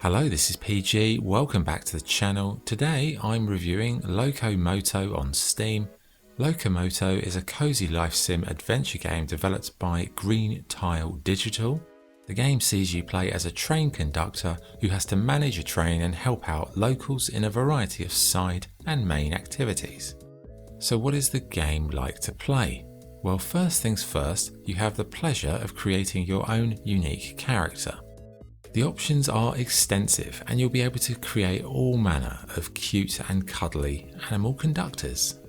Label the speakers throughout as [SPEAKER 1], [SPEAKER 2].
[SPEAKER 1] Hello, this is PG. Welcome back to the channel. Today I'm reviewing Locomoto on Steam. Locomoto is a cozy life sim adventure game developed by Green Tile Digital. The game sees you play as a train conductor who has to manage a train and help out locals in a variety of side and main activities. So what is the game like to play? Well, first things first, you have the pleasure of creating your own unique character. The options are extensive and you'll be able to create all manner of cute and cuddly animal conductors.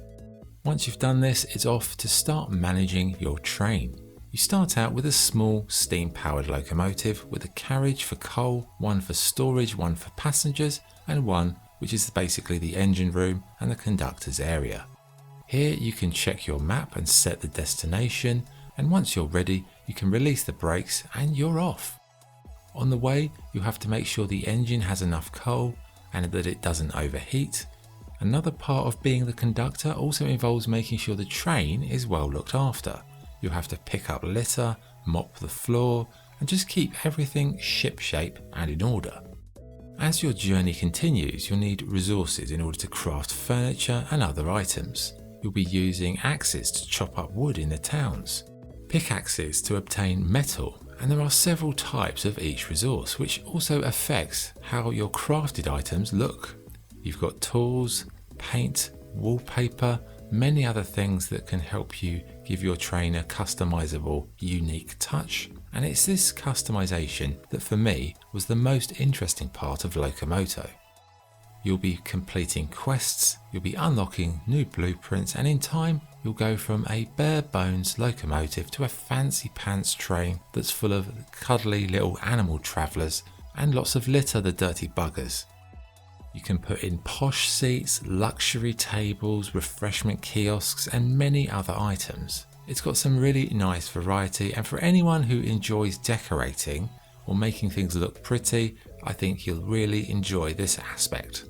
[SPEAKER 1] Once you've done this, it's off to start managing your train. You start out with a small steam-powered locomotive with a carriage for coal, one for storage, one for passengers, and one which is basically the engine room and the conductor's area. Here you can check your map and set the destination, and once you're ready, you can release the brakes and you're off. On the way, you have to make sure the engine has enough coal and that it doesn't overheat. Another part of being the conductor also involves making sure the train is well looked after. You'll have to pick up litter, mop the floor, and just keep everything shipshape and in order. As your journey continues, you'll need resources in order to craft furniture and other items. You'll be using axes to chop up wood in the towns, pickaxes to obtain metal, and there are several types of each resource, which also affects how your crafted items look. You've got tools, paint, wallpaper, many other things that can help you give your train a customizable, unique touch. And it's this customization that for me was the most interesting part of Locomoto. You'll be completing quests, you'll be unlocking new blueprints, and in time you'll go from a bare bones locomotive to a fancy pants train that's full of cuddly little animal travellers and lots of litter, the dirty buggers. You can put in posh seats, luxury tables, refreshment kiosks, and many other items. It's got some really nice variety, and for anyone who enjoys decorating or making things look pretty, I think you'll really enjoy this aspect.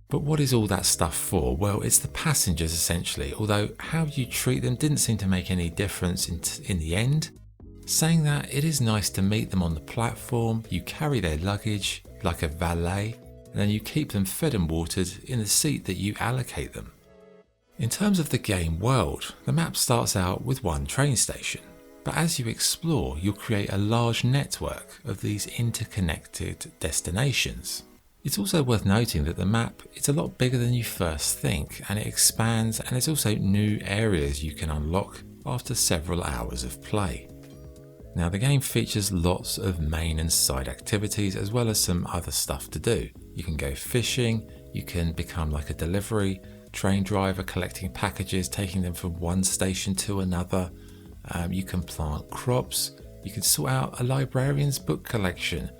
[SPEAKER 1] But what is all that stuff for? Well, it's the passengers essentially, although how you treat them didn't seem to make any difference in the end. Saying that, it is nice to meet them on the platform, you carry their luggage like a valet, and then you keep them fed and watered in the seat that you allocate them. In terms of the game world, the map starts out with one train station. But as you explore, you'll create a large network of these interconnected destinations. It's also worth noting that the map is a lot bigger than you first think, and it expands, and there's also new areas you can unlock after several hours of play. Now the game features lots of main and side activities as well as some other stuff to do. You can go fishing, you can become like a delivery train driver collecting packages, taking them from one station to another. You can plant crops, you can sort out a librarian's book collection,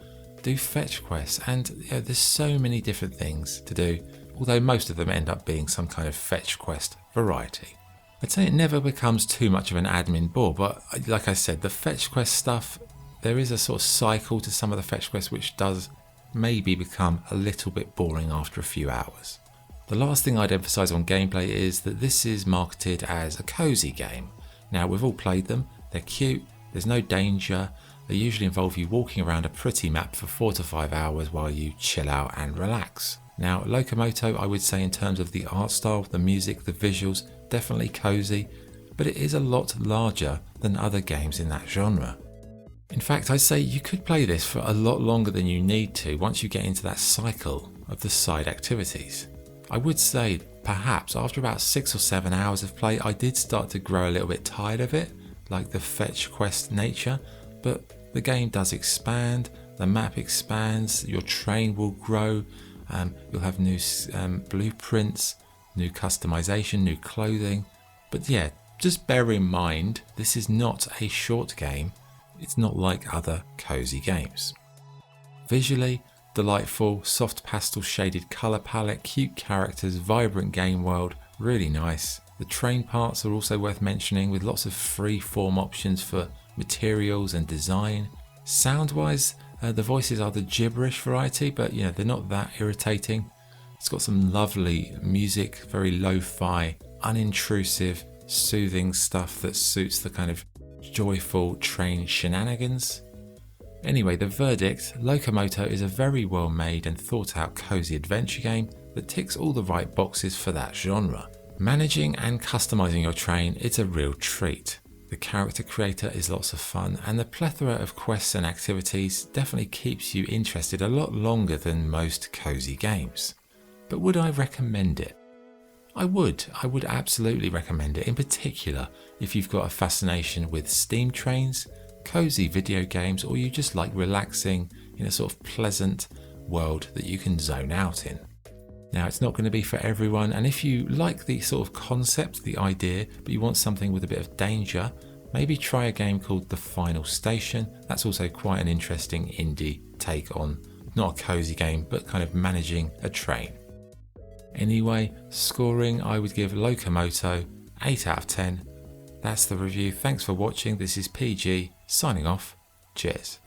[SPEAKER 1] do fetch quests, and there's so many different things to do, although most of them end up being some kind of fetch quest variety. I'd say it never becomes too much of an admin bore, but like I said, the fetch quest stuff, there is a sort of cycle to some of the fetch quests which does maybe become a little bit boring after a few hours. The last thing I'd emphasise on gameplay is that this is marketed as a cozy game. Now we've all played them, they're cute, there's no danger, they usually involve you walking around a pretty map for 4 to 5 hours while you chill out and relax. Now Locomoto, I would say in terms of the art style, the music, the visuals, definitely cozy, but it is a lot larger than other games in that genre. In fact, I'd say you could play this for a lot longer than you need to once you get into that cycle of the side activities. I would say perhaps after about 6 or 7 hours of play, I did start to grow a little bit tired of it, like the fetch quest nature, but the game does expand, the map expands, your train will grow, you'll have new blueprints, new customization, new clothing. But yeah, just bear in mind, this is not a short game, it's not like other cozy games. Visually, delightful, soft pastel shaded colour palette, cute characters, vibrant game world, really nice. The train parts are also worth mentioning with lots of free form options for materials and design. Sound wise, the voices are the gibberish variety, but they're not that irritating. It's got some lovely music, very lo-fi, unintrusive, soothing stuff that suits the kind of joyful train shenanigans. Anyway, the verdict, Locomoto is a very well made and thought out cozy adventure game that ticks all the right boxes for that genre. Managing and customizing your train is a real treat. The character creator is lots of fun, and the plethora of quests and activities definitely keeps you interested a lot longer than most cozy games. But would I recommend it? I would absolutely recommend it, in particular if you've got a fascination with steam trains, cozy video games, or you just like relaxing in a sort of pleasant world that you can zone out in. Now, it's not going to be for everyone, and if you like the sort of concept, the idea, but you want something with a bit of danger, maybe try a game called The Final Station. That's also quite an interesting indie take on not a cozy game, but kind of managing a train. Anyway, scoring, I would give Locomoto 8 out of 10. That's the review. Thanks for watching. This is PG signing off. Cheers.